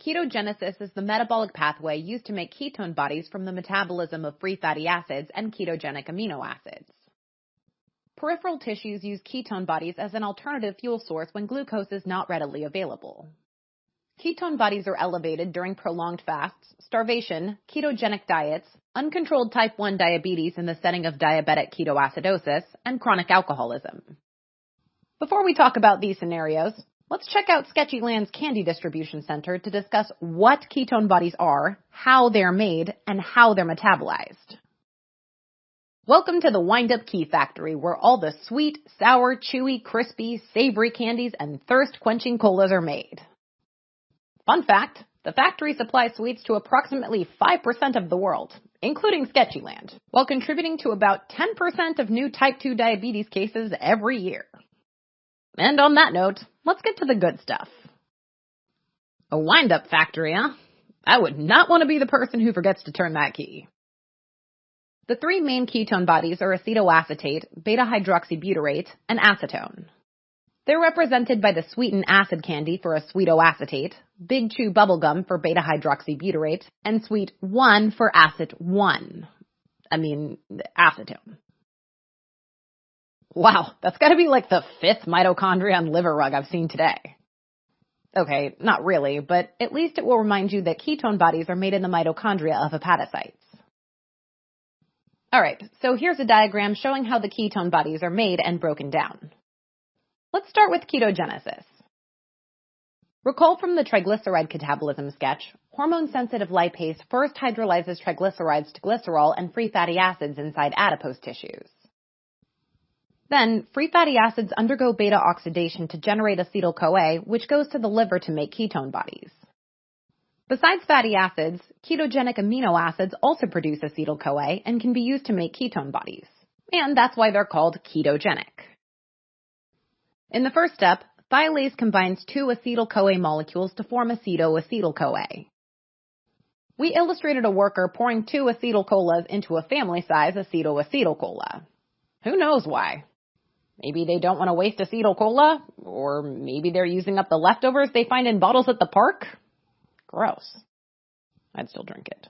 Ketogenesis is the metabolic pathway used to make ketone bodies from the metabolism of free fatty acids and ketogenic amino acids. Peripheral tissues use ketone bodies as an alternative fuel source when glucose is not readily available. Ketone bodies are elevated during prolonged fasts, starvation, ketogenic diets, uncontrolled type 1 diabetes in the setting of diabetic ketoacidosis, and chronic alcoholism. Before we talk about these scenarios, let's check out Sketchyland's Candy Distribution Center to discuss what ketone bodies are, how they're made, and how they're metabolized. Welcome to the Wind-Up Key Factory, where all the sweet, sour, chewy, crispy, savory candies and thirst-quenching colas are made. Fun fact, the factory supplies sweets to approximately 5% of the world, including Sketchyland, while contributing to about 10% of new type 2 diabetes cases every year. And on that note, let's get to the good stuff. A wind-up factory, huh? I would not want to be the person who forgets to turn that key. The three main ketone bodies are acetoacetate, beta-hydroxybutyrate, and acetone. They're represented by the sweetened acid candy for acetoacetate, Big Chew bubblegum for beta-hydroxybutyrate, and Sweet 1 for acetone. Wow, that's gotta be like the 5th mitochondria and liver rug I've seen today. Okay, not really, but at least it will remind you that ketone bodies are made in the mitochondria of hepatocytes. Alright, so here's a diagram showing how the ketone bodies are made and broken down. Let's start with ketogenesis. Recall from the triglyceride catabolism sketch, hormone-sensitive lipase first hydrolyzes triglycerides to glycerol and free fatty acids inside adipose tissues. Then, free fatty acids undergo beta oxidation to generate acetyl-CoA, which goes to the liver to make ketone bodies. Besides fatty acids, ketogenic amino acids also produce acetyl-CoA and can be used to make ketone bodies. And that's why they're called ketogenic. In the first step, thiolase combines two acetyl-CoA molecules to form acetoacetyl-CoA. We illustrated a worker pouring two acetyl colas into a family-size acetoacetyl cola. Who knows why? Maybe they don't want to waste acetyl cola, or maybe they're using up the leftovers they find in bottles at the park. Gross. I'd still drink it.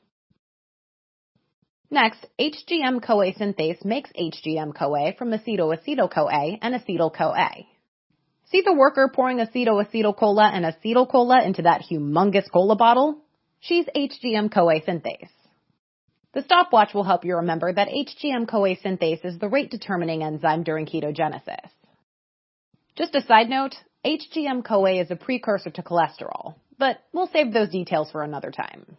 Next, HGM-CoA synthase makes HGM-CoA from acetoacetyl-CoA and acetyl-CoA. See the worker pouring acetoacetyl cola and acetyl cola into that humongous cola bottle? She's HGM-CoA synthase. The stopwatch will help you remember that HGM-CoA synthase is the rate-determining enzyme during ketogenesis. Just a side note, HGM-CoA is a precursor to cholesterol, but we'll save those details for another time.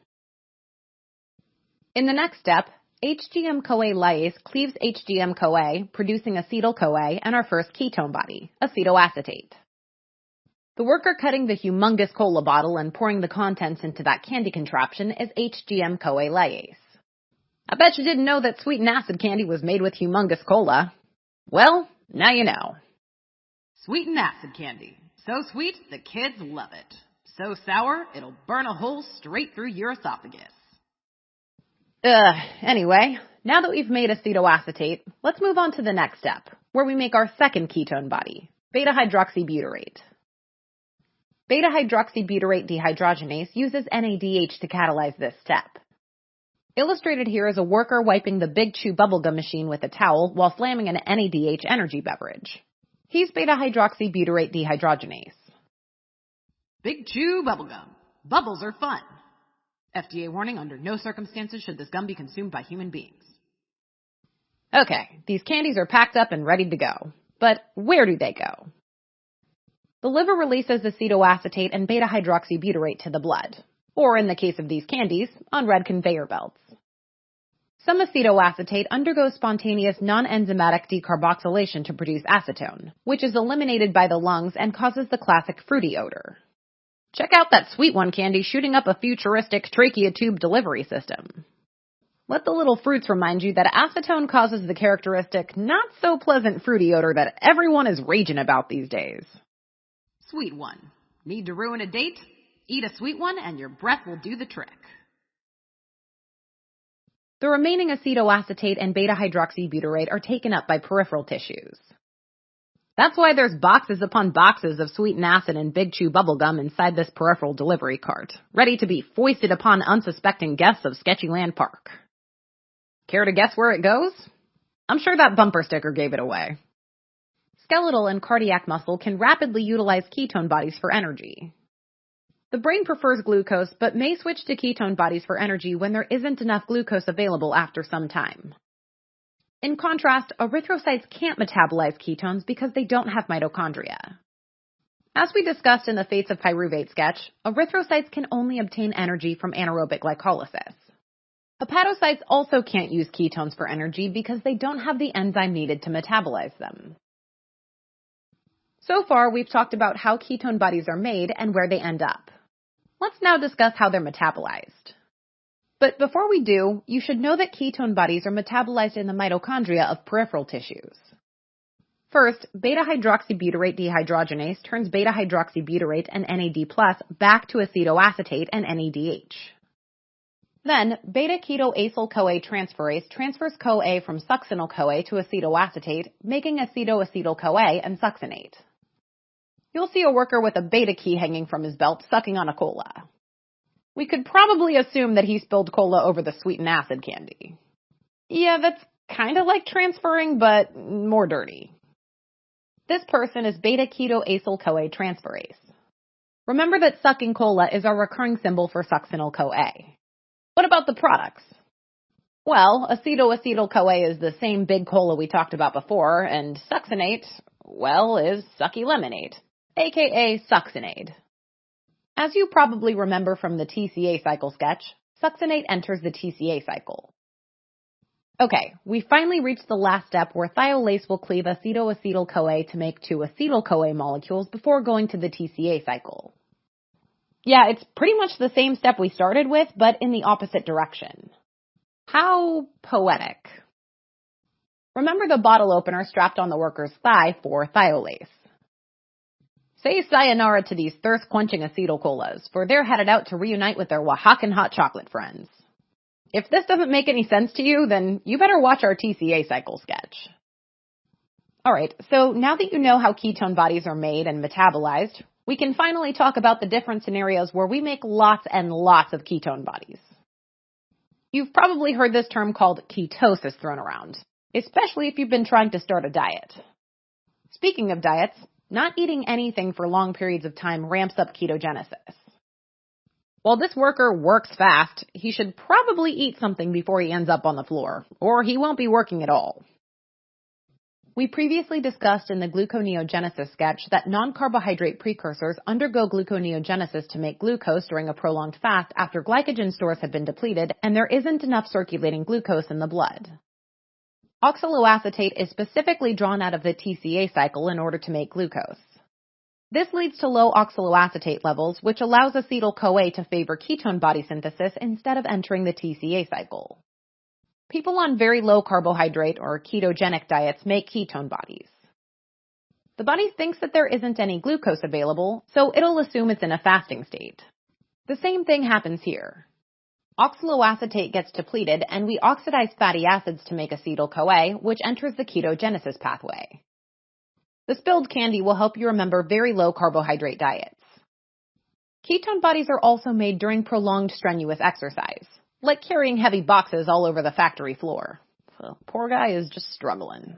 In the next step, HGM-CoA lyase cleaves HGM-CoA, producing acetyl-CoA and our first ketone body, acetoacetate. The worker cutting the humongous cola bottle and pouring the contents into that candy contraption is HGM-CoA lyase. I bet you didn't know that sweetened acid candy was made with humongous cola. Well, now you know. Sweetened acid candy. So sweet, the kids love it. So sour, it'll burn a hole straight through your esophagus. Anyway, now that we've made acetoacetate, let's move on to the next step, where we make our second ketone body, beta-hydroxybutyrate. Beta-hydroxybutyrate dehydrogenase uses NADH to catalyze this step. Illustrated here is a worker wiping the Big Chew bubblegum machine with a towel while slamming an NADH energy beverage. He's beta-hydroxybutyrate dehydrogenase. Big Chew bubblegum. Bubbles are fun. FDA warning, under no circumstances should this gum be consumed by human beings. Okay, these candies are packed up and ready to go. But where do they go? The liver releases acetoacetate and beta-hydroxybutyrate to the blood, or in the case of these candies, on red conveyor belts. Some acetoacetate undergoes spontaneous non-enzymatic decarboxylation to produce acetone, which is eliminated by the lungs and causes the classic fruity odor. Check out that Sweet 1 candy shooting up a futuristic trachea tube delivery system. Let the little fruits remind you that acetone causes the characteristic, not-so-pleasant fruity odor that everyone is raging about these days. Sweet 1. Need to ruin a date? Eat a Sweet 1 and your breath will do the trick. The remaining acetoacetate and beta-hydroxybutyrate are taken up by peripheral tissues. That's why there's boxes upon boxes of sweetened acid and Big Chew bubblegum inside this peripheral delivery cart, ready to be foisted upon unsuspecting guests of Sketchyland Park. Care to guess where it goes? I'm sure that bumper sticker gave it away. Skeletal and cardiac muscle can rapidly utilize ketone bodies for energy. The brain prefers glucose, but may switch to ketone bodies for energy when there isn't enough glucose available after some time. In contrast, erythrocytes can't metabolize ketones because they don't have mitochondria. As we discussed in the Fates of Pyruvate sketch, erythrocytes can only obtain energy from anaerobic glycolysis. Hepatocytes also can't use ketones for energy because they don't have the enzyme needed to metabolize them. So far, we've talked about how ketone bodies are made and where they end up. Let's now discuss how they're metabolized. But before we do, you should know that ketone bodies are metabolized in the mitochondria of peripheral tissues. First, beta-hydroxybutyrate dehydrogenase turns beta-hydroxybutyrate and NAD+ back to acetoacetate and NADH. Then, beta-ketoacyl-CoA transferase transfers CoA from succinyl-CoA to acetoacetate, making acetoacetyl-CoA and succinate. You'll see a worker with a beta key hanging from his belt sucking on a cola. We could probably assume that he spilled cola over the sweetened acid candy. Yeah, that's kind of like transferring, but more dirty. This person is beta-ketoacyl-CoA transferase. Remember that sucking cola is our recurring symbol for succinyl-CoA. What about the products? Well, acetoacetyl-CoA is the same big cola we talked about before, and succinate, well, is sucky lemonade, aka succinate. As you probably remember from the TCA cycle sketch, succinate enters the TCA cycle. Okay, we finally reached the last step where thiolase will cleave acetoacetyl-CoA to make two acetyl-CoA molecules before going to the TCA cycle. Yeah, it's pretty much the same step we started with, but in the opposite direction. How poetic. Remember the bottle opener strapped on the worker's thigh for thiolase. Say sayonara to these thirst-quenching acetyl colas, for they're headed out to reunite with their Oaxacan hot chocolate friends. If this doesn't make any sense to you, then you better watch our TCA cycle sketch. Alright, so now that you know how ketone bodies are made and metabolized, we can finally talk about the different scenarios where we make lots and lots of ketone bodies. You've probably heard this term called ketosis thrown around, especially if you've been trying to start a diet. Speaking of diets, not eating anything for long periods of time ramps up ketogenesis. While this worker works fast, he should probably eat something before he ends up on the floor, or he won't be working at all. We previously discussed in the gluconeogenesis sketch that non-carbohydrate precursors undergo gluconeogenesis to make glucose during a prolonged fast after glycogen stores have been depleted and there isn't enough circulating glucose in the blood. Oxaloacetate is specifically drawn out of the TCA cycle in order to make glucose. This leads to low oxaloacetate levels, which allows acetyl-CoA to favor ketone body synthesis instead of entering the TCA cycle. People on very low carbohydrate or ketogenic diets make ketone bodies. The body thinks that there isn't any glucose available, so it'll assume it's in a fasting state. The same thing happens here. Oxaloacetate gets depleted, and we oxidize fatty acids to make acetyl-CoA, which enters the ketogenesis pathway. The spilled candy will help you remember very low carbohydrate diets. Ketone bodies are also made during prolonged strenuous exercise, like carrying heavy boxes all over the factory floor. The poor guy is just struggling.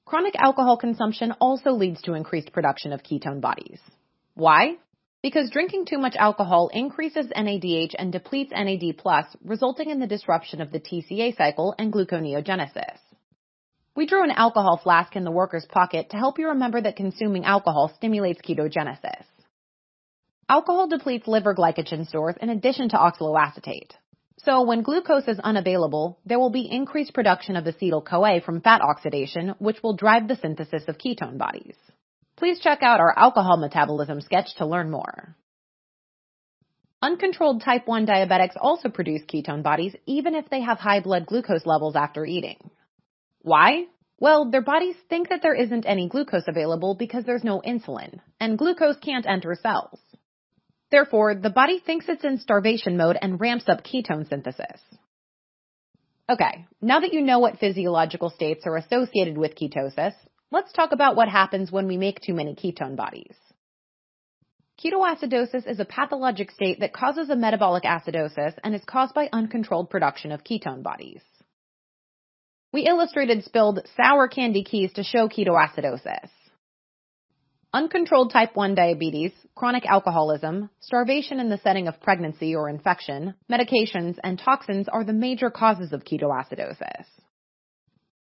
Chronic alcohol consumption also leads to increased production of ketone bodies. Why? Because drinking too much alcohol increases NADH and depletes NAD+, resulting in the disruption of the TCA cycle and gluconeogenesis. We drew an alcohol flask in the worker's pocket to help you remember that consuming alcohol stimulates ketogenesis. Alcohol depletes liver glycogen stores in addition to oxaloacetate. So when glucose is unavailable, there will be increased production of acetyl-CoA from fat oxidation, which will drive the synthesis of ketone bodies. Please check out our alcohol metabolism sketch to learn more. Uncontrolled type 1 diabetics also produce ketone bodies even if they have high blood glucose levels after eating. Why? Well, their bodies think that there isn't any glucose available because there's no insulin, and glucose can't enter cells. Therefore, the body thinks it's in starvation mode and ramps up ketone synthesis. Okay, now that you know what physiological states are associated with ketosis, Let's talk about what happens when we make too many ketone bodies. Ketoacidosis is a pathologic state that causes a metabolic acidosis and is caused by uncontrolled production of ketone bodies. We illustrated spilled sour candy keys to show ketoacidosis. Uncontrolled type 1 diabetes, chronic alcoholism, starvation in the setting of pregnancy or infection, medications, and toxins are the major causes of ketoacidosis.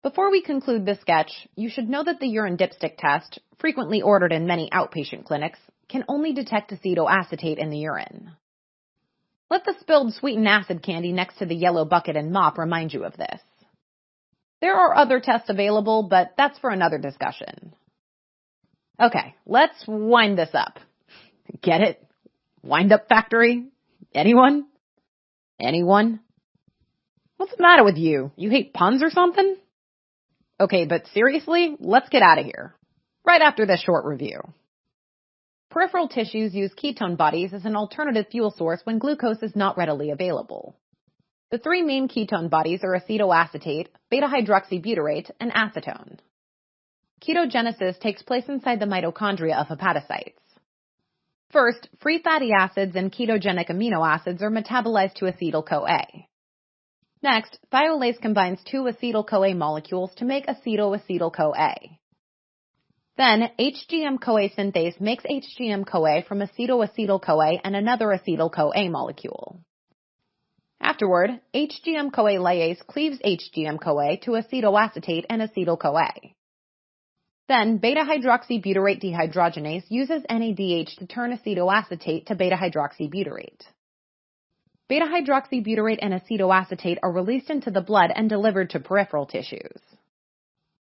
Before we conclude this sketch, you should know that the urine dipstick test, frequently ordered in many outpatient clinics, can only detect acetoacetate in the urine. Let the spilled sweetened acid candy next to the yellow bucket and mop remind you of this. There are other tests available, but that's for another discussion. Okay, let's wind this up. Get it? Wind up factory? Anyone? Anyone? What's the matter with you? You hate puns or something? Okay, but seriously, let's get out of here. Right after this short review. Peripheral tissues use ketone bodies as an alternative fuel source when glucose is not readily available. The three main ketone bodies are acetoacetate, beta-hydroxybutyrate, and acetone. Ketogenesis takes place inside the mitochondria of hepatocytes. First, free fatty acids and ketogenic amino acids are metabolized to acetyl-CoA. Next, thiolase combines two acetyl-CoA molecules to make acetoacetyl-CoA. Then, HGM-CoA synthase makes HGM-CoA from acetoacetyl-CoA and another acetyl-CoA molecule. Afterward, HGM-CoA lyase cleaves HGM-CoA to acetoacetate and acetyl-CoA. Then, beta-hydroxybutyrate dehydrogenase uses NADH to turn acetoacetate to beta-hydroxybutyrate. Beta-hydroxybutyrate and acetoacetate are released into the blood and delivered to peripheral tissues.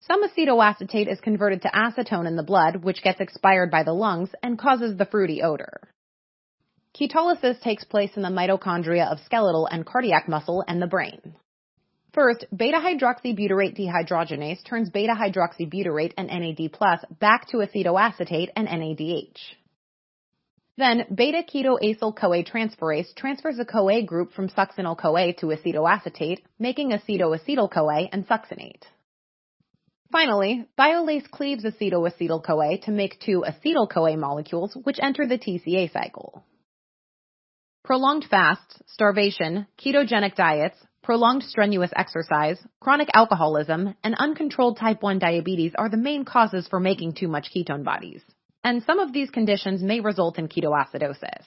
Some acetoacetate is converted to acetone in the blood, which gets expired by the lungs and causes the fruity odor. Ketolysis takes place in the mitochondria of skeletal and cardiac muscle and the brain. First, beta-hydroxybutyrate dehydrogenase turns beta-hydroxybutyrate and NAD+ back to acetoacetate and NADH. Then, beta-ketoacyl-CoA transferase transfers a CoA group from succinyl-CoA to acetoacetate, making acetoacetyl-CoA and succinate. Finally, thiolase cleaves acetoacetyl-CoA to make two acetyl-CoA molecules, which enter the TCA cycle. Prolonged fasts, starvation, ketogenic diets, prolonged strenuous exercise, chronic alcoholism, and uncontrolled type 1 diabetes are the main causes for making too much ketone bodies, and some of these conditions may result in ketoacidosis.